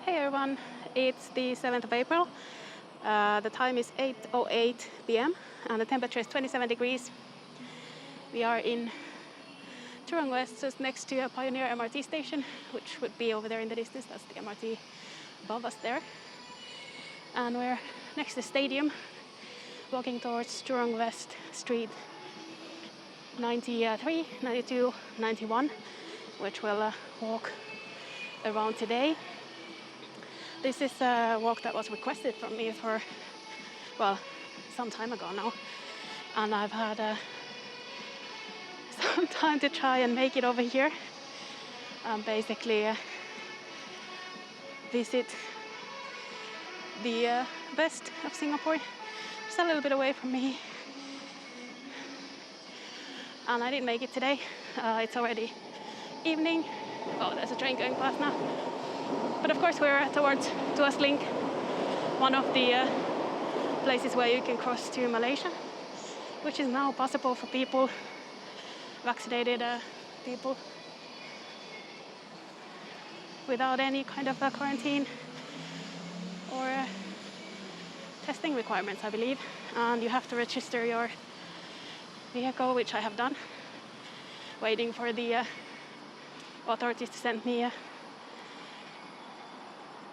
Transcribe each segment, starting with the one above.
Hey everyone, it's the 7th of April. The time is 8:08 p.m. and the temperature is 27 degrees. We are in Jurong West, just next to a Pioneer MRT station, which would be over there in the distance. That's the MRT above us there. And we're next to the stadium, walking towards Jurong West Street 93, 92, 91, which we'll walk around today. This is a walk that was requested from me for, well, some time ago now. And I've had some time to try and make it over here. Basically visit the west of Singapore, just a little bit away from me. And I didn't make it today. It's already evening. Oh, there's a train going past now. But of course we're towards Tuas Link, one of the places where you can cross to Malaysia, which is now possible for people, vaccinated people, without any kind of quarantine or testing requirements, I believe. And you have to register your vehicle, which I have done, waiting for the authorities to send me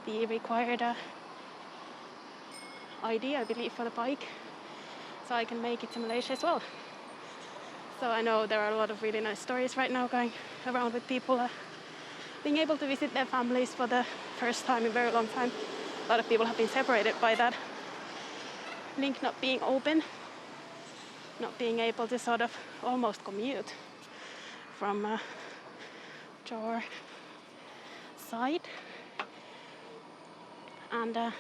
the required ID, I believe, for the bike, so I can make it to Malaysia as well. So I know there are a lot of really nice stories right now going around with people being able to visit their families for the first time in a very long time. A lot of people have been separated by that link not being open, not being able to sort of almost commute from your side. And oh,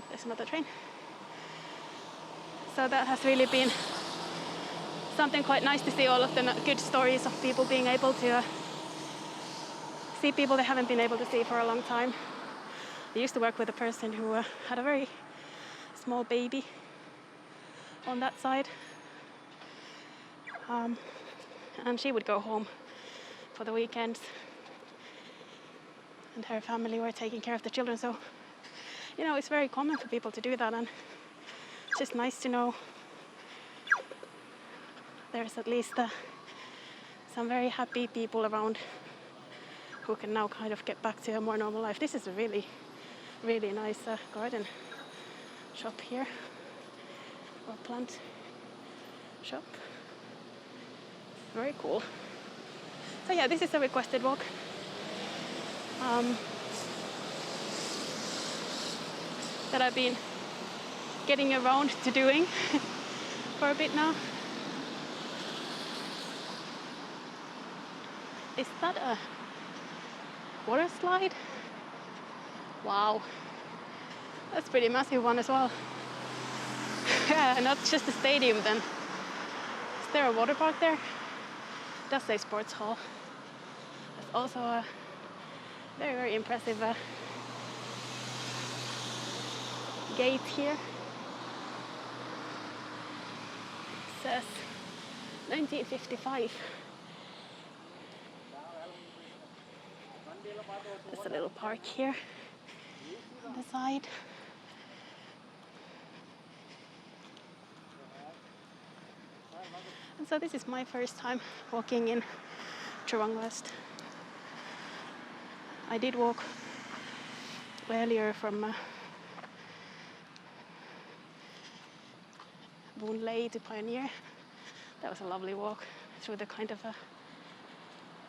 there's another train. So that has really been something quite nice to see, all of the good stories of people being able to see people they haven't been able to see for a long time. I used to work with a person who had a very small baby on that side. And she would go home for the weekends, and her family were taking care of the children. So, you know, it's very common for people to do that, and it's just nice to know there's at least some very happy people around who can now kind of get back to a more normal life. This is a really, really nice garden shop here, or plant shop. Very cool. So yeah, this is a requested walk. That I've been getting around to doing for a bit now. Is that a water slide? Wow, that's a pretty massive one as well. Yeah, not just a stadium then. Is there a water park there? It does say Sports Hall. There's also a very, very impressive gate here. It says 1955. There's a little park here on the side. And so this is my first time walking in Jurong West. I did walk earlier from Boon Lay to Pioneer. That was a lovely walk through the kind of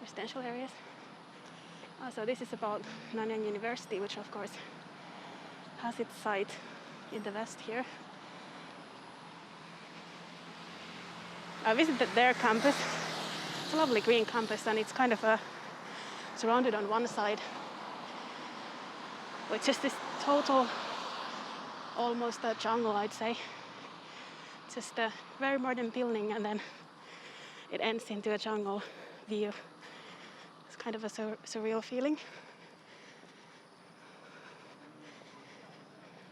residential areas. So this is about Nanyang University, which of course has its site in the west here. I visited their campus. It's a lovely green campus, and it's kind of surrounded on one side with just this total, almost a jungle, I'd say. Just a very modern building, and then it ends into a jungle view. It's kind of a surreal feeling.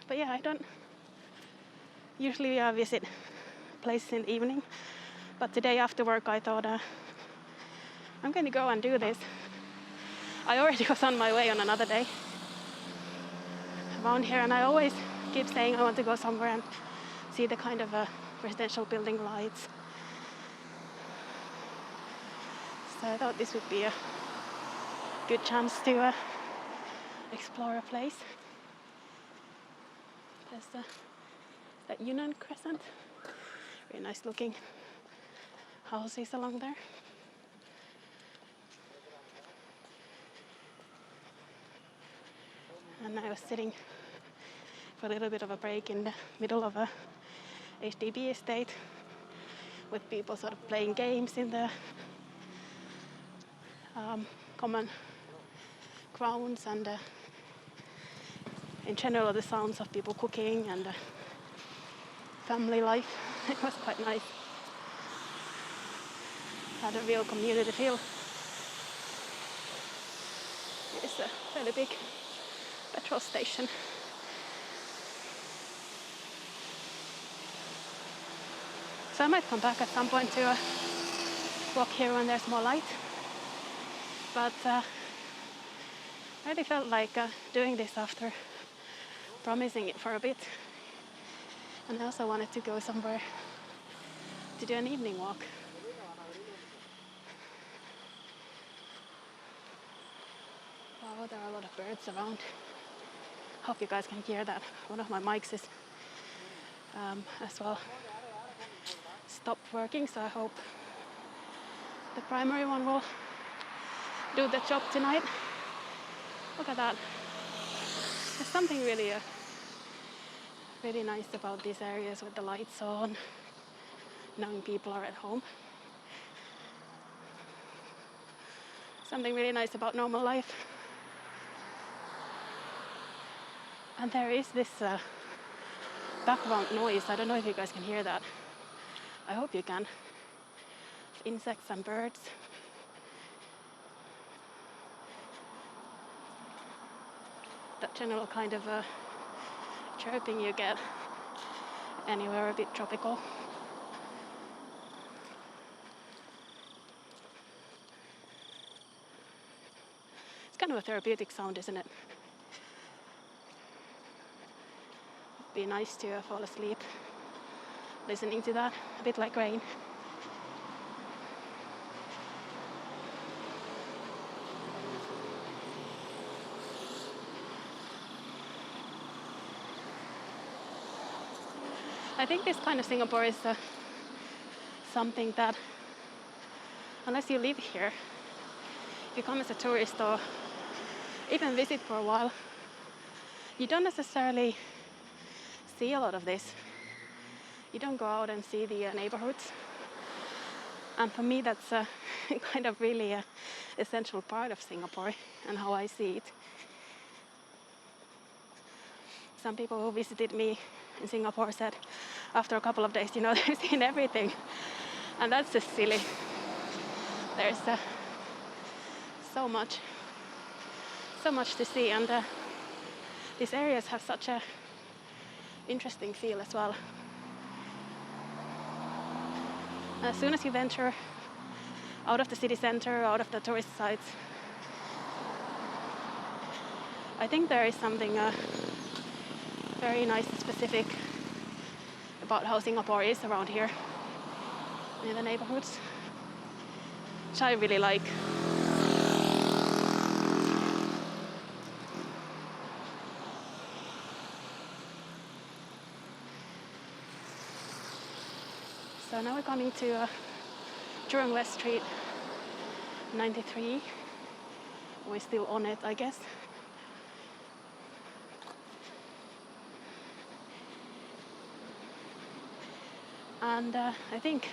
But yeah, I don't usually visit places in the evening, but today after work I thought I'm going to go and do this. I already was on my way on another day around here, and I always keep saying I want to go somewhere and see the kind of residential building lights. So I thought this would be a good chance to explore a place. There's that Yunnan Crescent. Very nice looking houses along there. And I was sitting for a little bit of a break in the middle of a HDB estate with people sort of playing games in the common grounds, and in general the sounds of people cooking and family life. It was quite nice. Had a real community feel. It's a fairly big petrol station. So I might come back at some point to walk here when there's more light. But I really felt like doing this after promising it for a bit. And I also wanted to go somewhere to do an evening walk. Wow, there are a lot of birds around. Hope you guys can hear that. One of my mics is as well stopped working, so I hope the primary one will do the job tonight. Look at that. There's something really really nice about these areas with the lights on, knowing people are at home. Something really nice about normal life. And there is this background noise. I don't know if you guys can hear that. I hope you can. Insects and birds. That general kind of chirping you get anywhere a bit tropical. It's kind of a therapeutic sound, isn't it? It'd be nice to fall asleep listening to that, a bit like rain. I think this kind of Singapore is something that, unless you live here, if you come as a tourist or even visit for a while, you don't necessarily see a lot of this. You don't go out and see the neighborhoods. And for me, that's a kind of really essential part of Singapore and how I see it. Some people who visited me in Singapore said after a couple of days, you know, they've seen everything. And that's just silly. There's so much to see, and these areas have such a interesting feel as well. As soon as you venture out of the city center, out of the tourist sites, I think there is something very nice and specific about how Singapore is around here in the neighborhoods, which I really like. So now we're coming to Jurong West Street, 93. We're still on it, I guess. And I think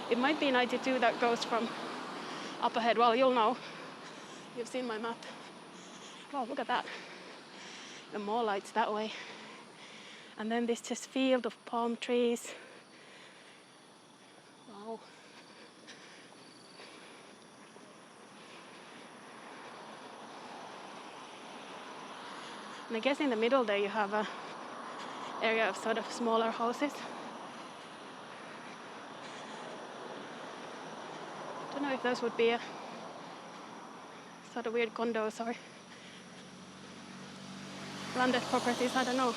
it might be 92 that goes from up ahead. Well, you'll know. You've seen my map. Wow, look at that. The more lights that way. And then this just field of palm trees. Wow. And I guess in the middle there you have a area of sort of smaller houses. Don't know if those would be sort of weird condos or landed properties, I don't know.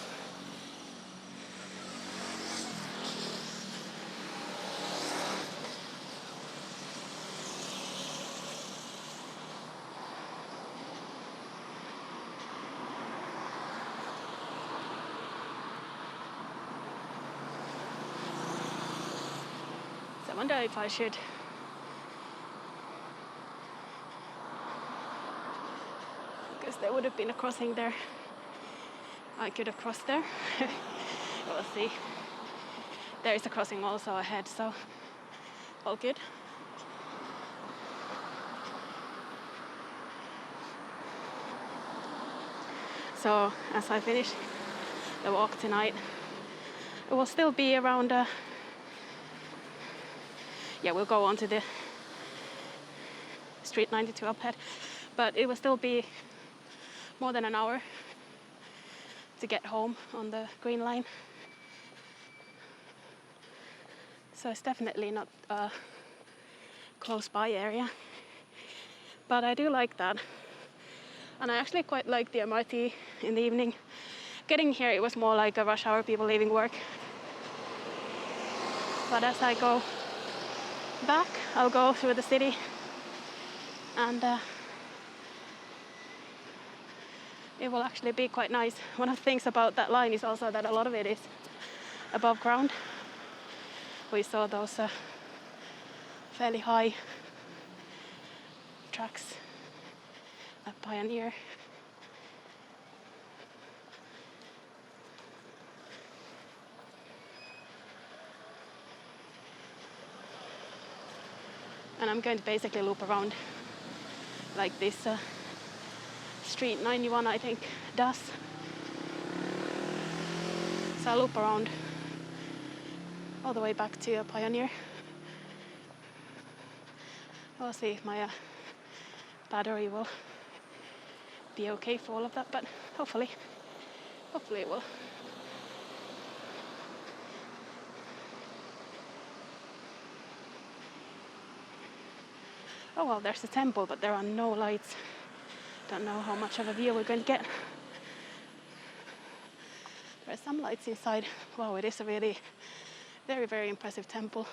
So I wonder if I should because there would have been a crossing there. I could have crossed there. We'll see. There is a crossing also ahead, so all good. So as I finish the walk tonight, it will still be around we'll go on to the Street 92 up ahead, but it will still be more than an hour to get home on the Green Line. So it's definitely not a close by area, but I do like that. And I actually quite like the MRT in the evening. Getting here, it was more like a rush hour, people leaving work. But as I go back, I'll go through the city, and it will actually be quite nice. One of the things about that line is also that a lot of it is above ground. We saw those fairly high tracks at Pioneer. And I'm going to basically loop around like this Street 91, I think, does. So I'll loop around all the way back to Pioneer. We'll see if my battery will be okay for all of that, but hopefully it will. Oh well, there's a temple, but there are no lights. Don't know how much of a view we're going to get. There are some lights inside. Wow, it is a really very, very impressive temple.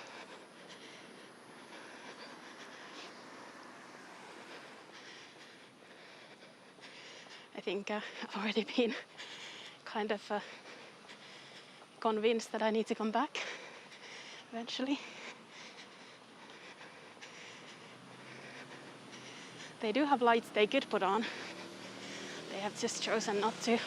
I think I've already been kind of convinced that I need to come back eventually. They do have lights they could put on. They have just chosen not to.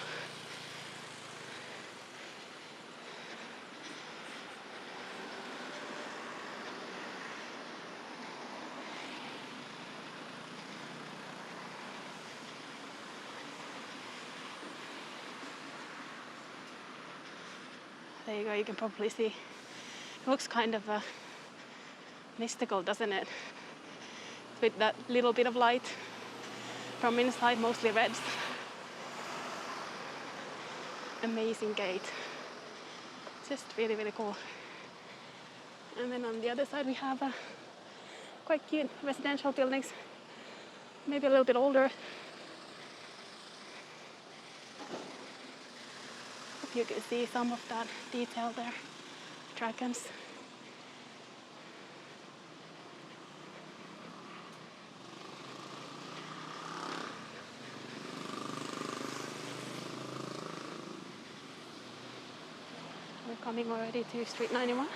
There you go, you can probably see. It looks kind of mystical, doesn't it? With that little bit of light from inside, mostly reds. Amazing gate. Just really, really cool. And then on the other side we have quite cute residential buildings, maybe a little bit older. Hope you can see some of that detail there. Dragons. We're coming already to Street 91.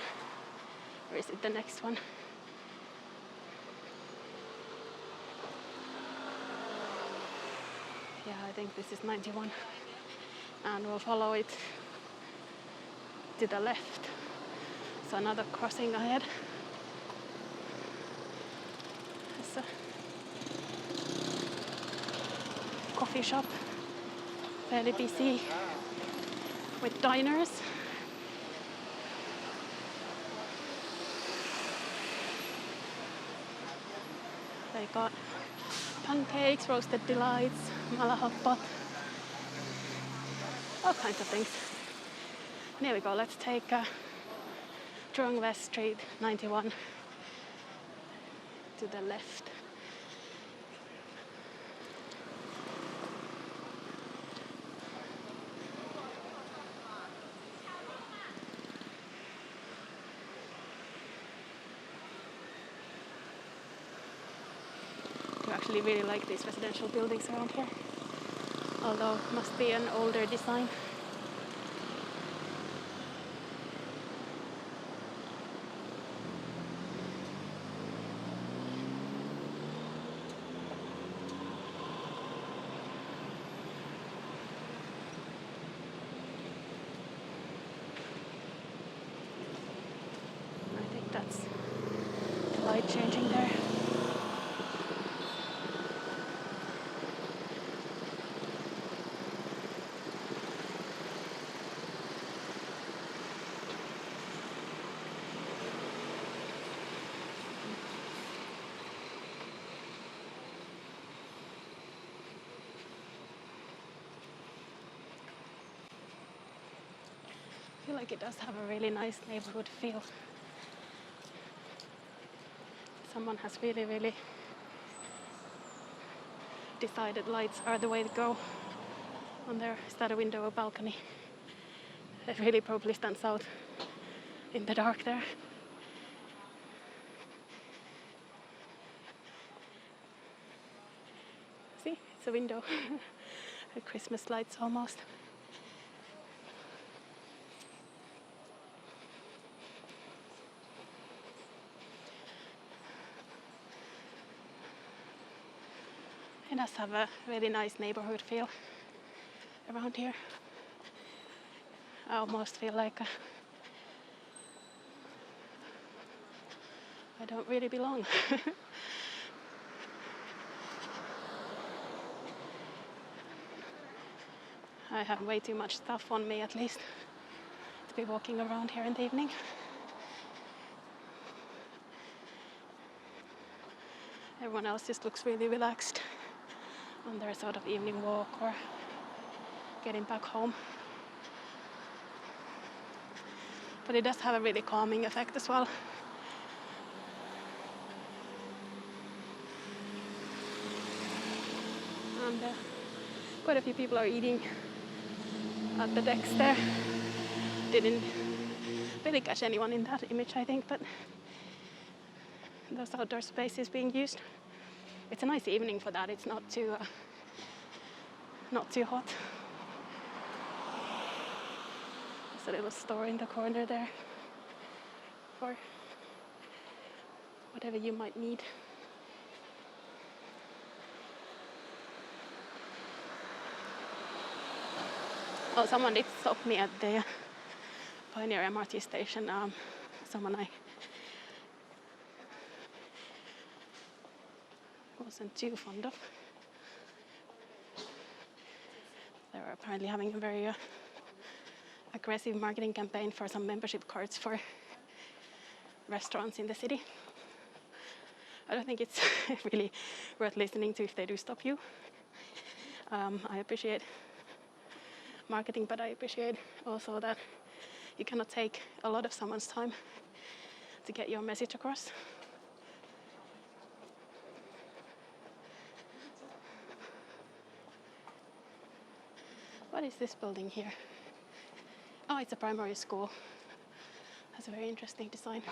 Or is it the next one? Yeah, I think this is 91. And we'll follow it to the left. So another crossing ahead. It's a coffee shop, fairly busy with diners. They got pancakes, roasted delights, malahop pot, all kinds of things. And here we go, let's take Jurong West Street 91 to the left. actually really like these residential buildings around here, although it must be an older design. I think that's the light changing there. I feel like it does have a really nice neighborhood feel. Someone has really decided lights are the way to go on there. Is that a window or balcony? It really probably stands out in the dark there. See, it's a window. Christmas lights almost. It does have a really nice neighborhood feel around here. I almost feel like I don't really belong. I have way too much stuff on me, at least, to be walking around here in the evening. Everyone else just looks really relaxed on their sort of evening walk or getting back home. But it does have a really calming effect as well. And quite a few people are eating at the decks there. Didn't really catch anyone in that image, I think, but those outdoor spaces being used. It's a nice evening for that. It's not too hot. There's a little store in the corner there for whatever you might need. Oh, someone did stop me at the Pioneer MRT station. Someone I wasn't too fond of. They were apparently having a very aggressive marketing campaign for some membership cards for restaurants in the city. I don't think it's really worth listening to if they do stop you. I appreciate marketing, but I appreciate also that you cannot take a lot of someone's time to get your message across. What is this building here? Oh, it's a primary school. Has a very interesting design.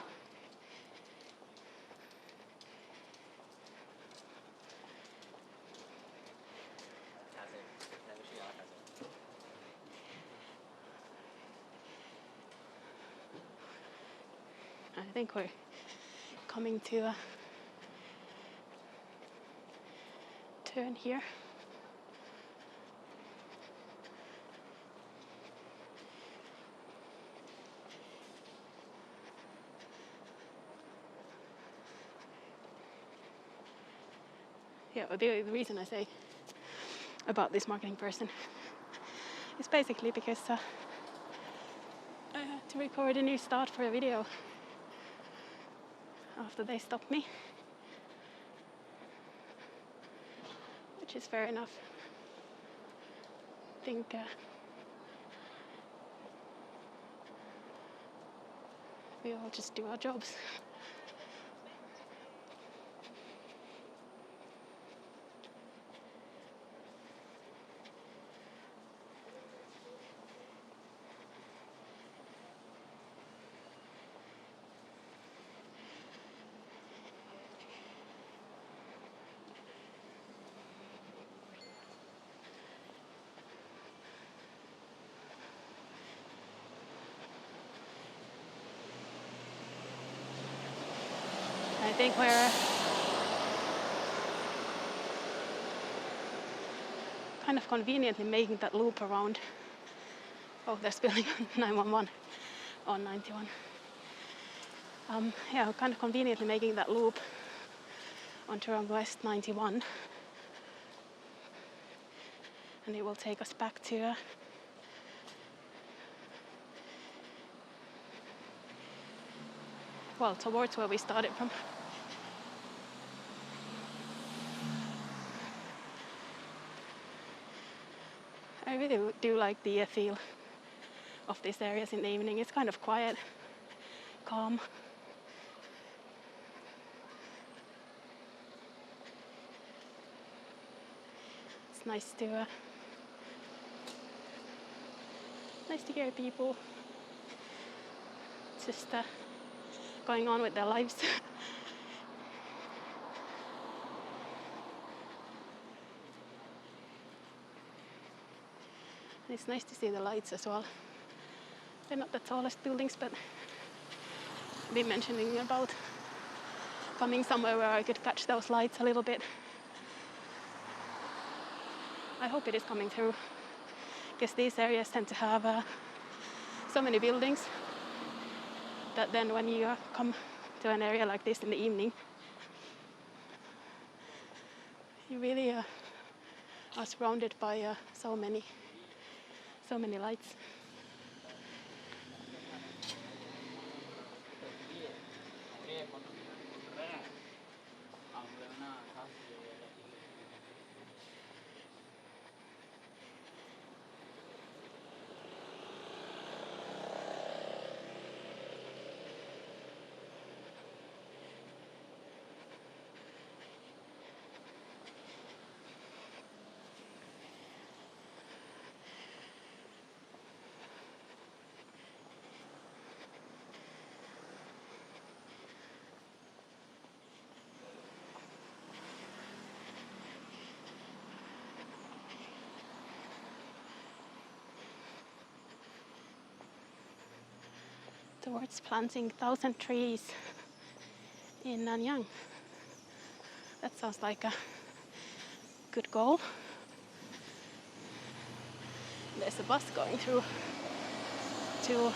I think we're coming to a turn here. Yeah, the reason I say about this marketing person is basically because I had to record a new start for a video after they stopped me, which is fair enough. I think we all just do our jobs. think we're kind of conveniently making that loop around. Oh, they're spilling 911 on 91. Yeah, we're kind of conveniently making that loop on Jurong West 91. And it will take us back to well, towards where we started from. I really do like the feel of these areas in the evening. It's kind of quiet, calm. It's nice to hear people just going on with their lives. And it's nice to see the lights as well. They're not the tallest buildings, but I've been mentioning about coming somewhere where I could catch those lights a little bit. I hope it is coming through, because these areas tend to have so many buildings that then when you come to an area like this in the evening, you really are surrounded by so many lights. Towards planting 1,000 trees in Nanyang. That sounds like a good goal. There's a bus going through to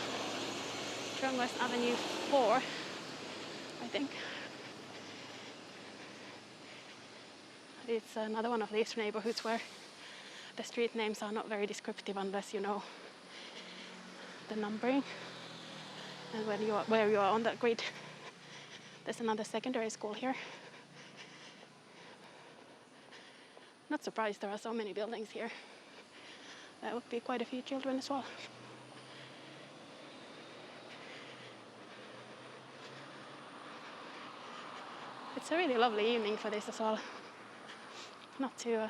Jurong West Avenue 4, I think. It's another one of these neighborhoods where the street names are not very descriptive unless you know the numbering. And where you are on that grid. There's another secondary school here. Not surprised there are so many buildings here. That would be quite a few children as well. It's a really lovely evening for this as well. Not too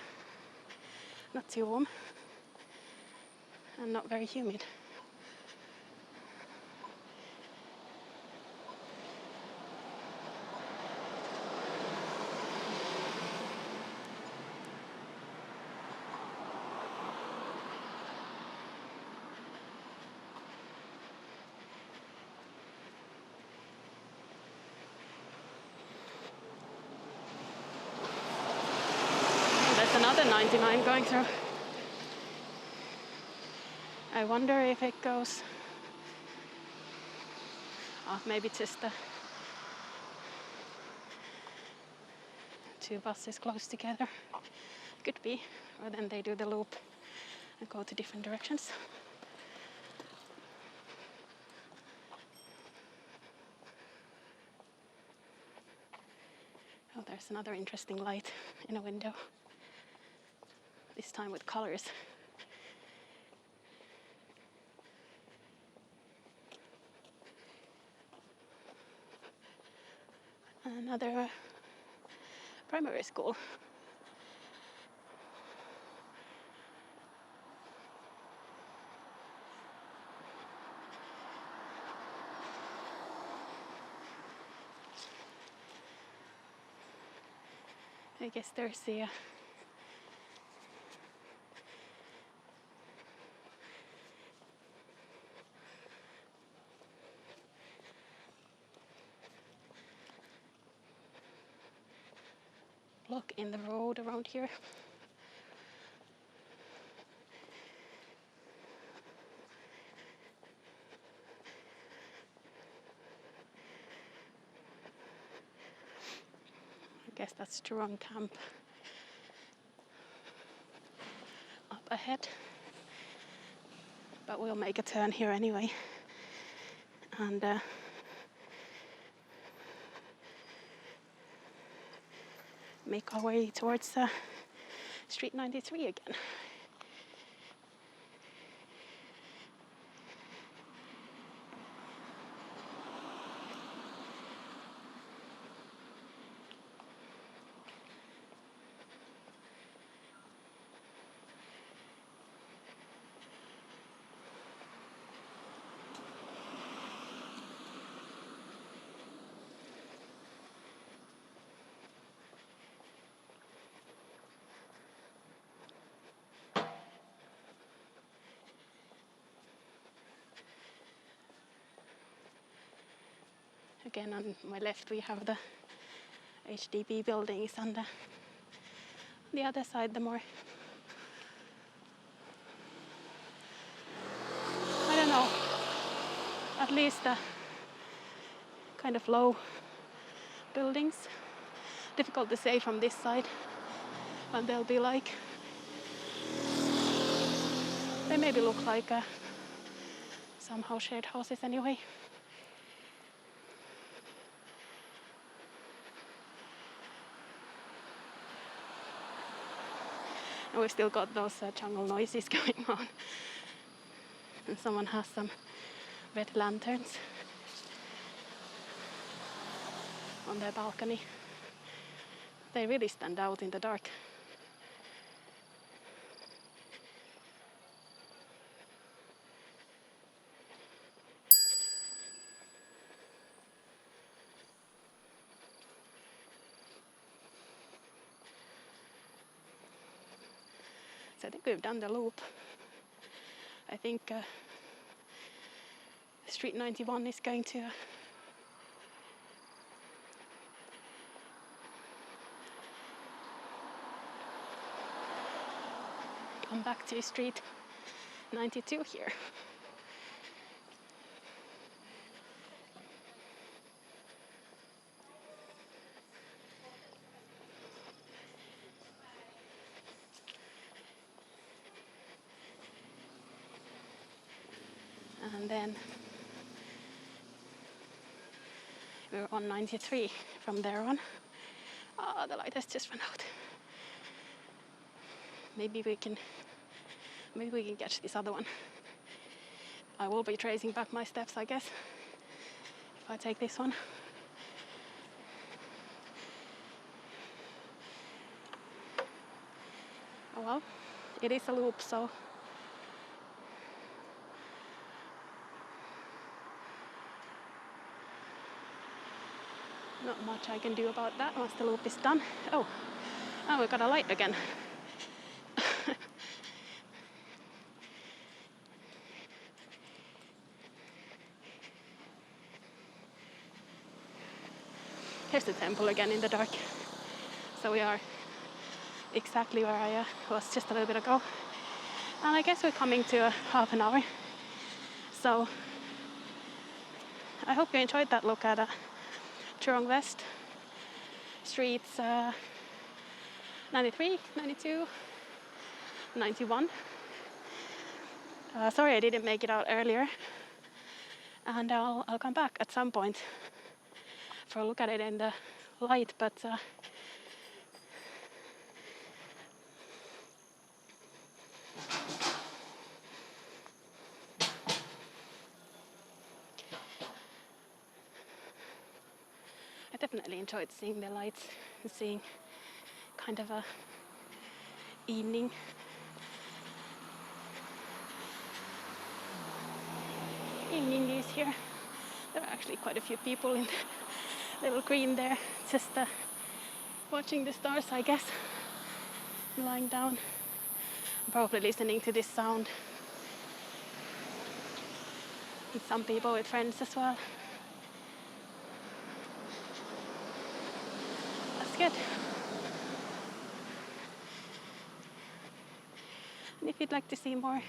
warm and not very humid. Another 99 going through. I wonder if it goes, maybe just the two buses close together. Could be, or then they do the loop and go to different directions. Oh, there's another interesting light in a window. This time with colors. Another primary school. I guess there's the block in the road around here. I guess that's Jurong Camp up ahead. But we'll make a turn here anyway. And make our way towards Street 93 again. Again, on my left we have the HDB buildings, and on the other side the more, I don't know, at least the kind of low buildings. Difficult to say from this side what they'll be like. They maybe look like somehow shared houses anyway. And we've still got those jungle noises going on. And someone has some red lanterns on their balcony. They really stand out in the dark. So I think we've done the loop. I think Street 91 is going to come back to Street 92 here. And then we're on 93 from there on. Oh, the light has just run out. Maybe we can catch this other one. I will be tracing back my steps, I guess, if I take this one. Oh well, it is a loop, so not much I can do about that once the loop is done. Oh, we got a light again. Here's the temple again in the dark. So we are exactly where I was just a little bit ago. And I guess we're coming to half an hour. So I hope you enjoyed that look at Jurong West Streets 93, 92, 91. Sorry I didn't make it out earlier. And I'll come back at some point for a look at it in the light, but I definitely enjoyed seeing the lights and seeing kind of a evening news here. There are actually quite a few people in the little green there, just watching the stars, I guess, lying down, probably listening to this sound. And some people with friends as well. That's good. you'd like to see more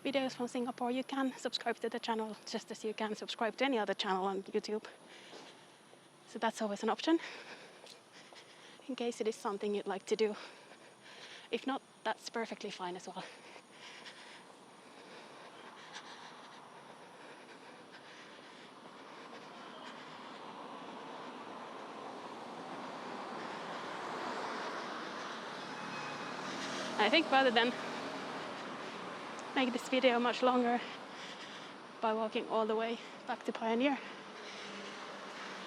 videos from Singapore, you can subscribe to the channel just as you can subscribe to any other channel on YouTube. So that's always an option, in case it is something you'd like to do. If not, that's perfectly fine as well. I think rather than make this video much longer by walking all the way back to Pioneer,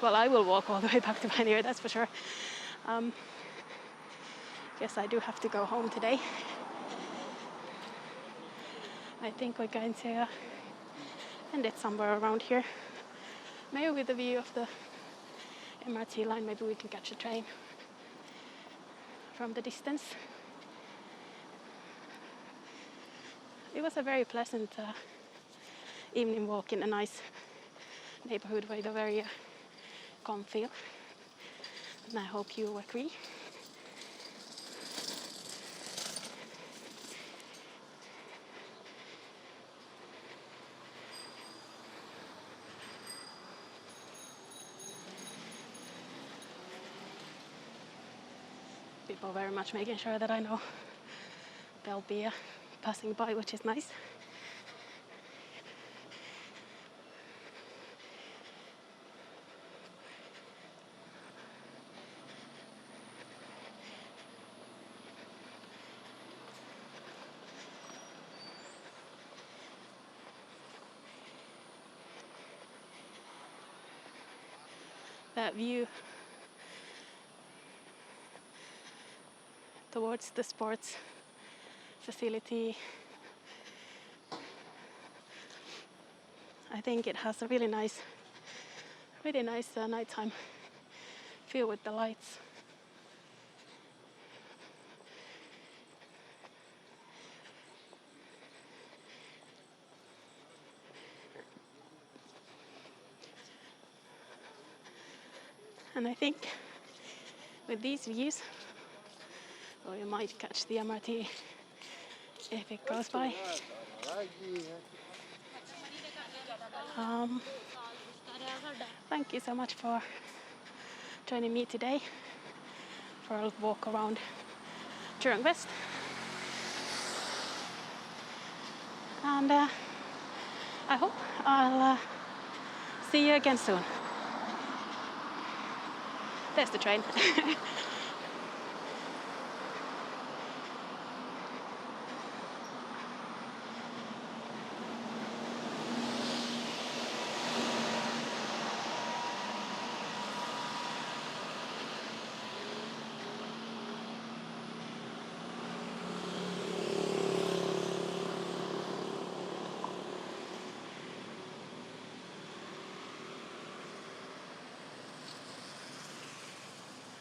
well, I will walk all the way back to Pioneer, that's for sure. Guess I do have to go home today. I think we're going to end it somewhere around here. Maybe with a view of the MRT line, maybe we can catch a train from the distance. It was a very pleasant evening walk in a nice neighbourhood with a very calm feel, and I hope you agree. People very much making sure that I know they'll be passing by, which is nice. That view towards the sports facility, I think it has a really nice nighttime feel with the lights. And I think with these views, or you might catch the MRT if it goes by. Thank you so much for joining me today for a walk around Jurong West. And I hope I'll see you again soon. There's the train.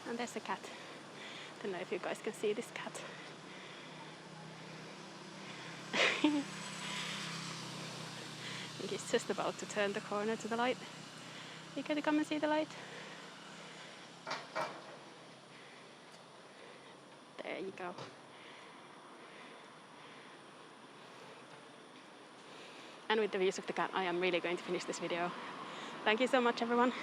And there's a cat. Don't know if you guys can see this cat. I think he's just about to turn the corner to the light. You can come and see the light. There you go. And with the views of the cat, I am really going to finish this video. Thank you so much, everyone.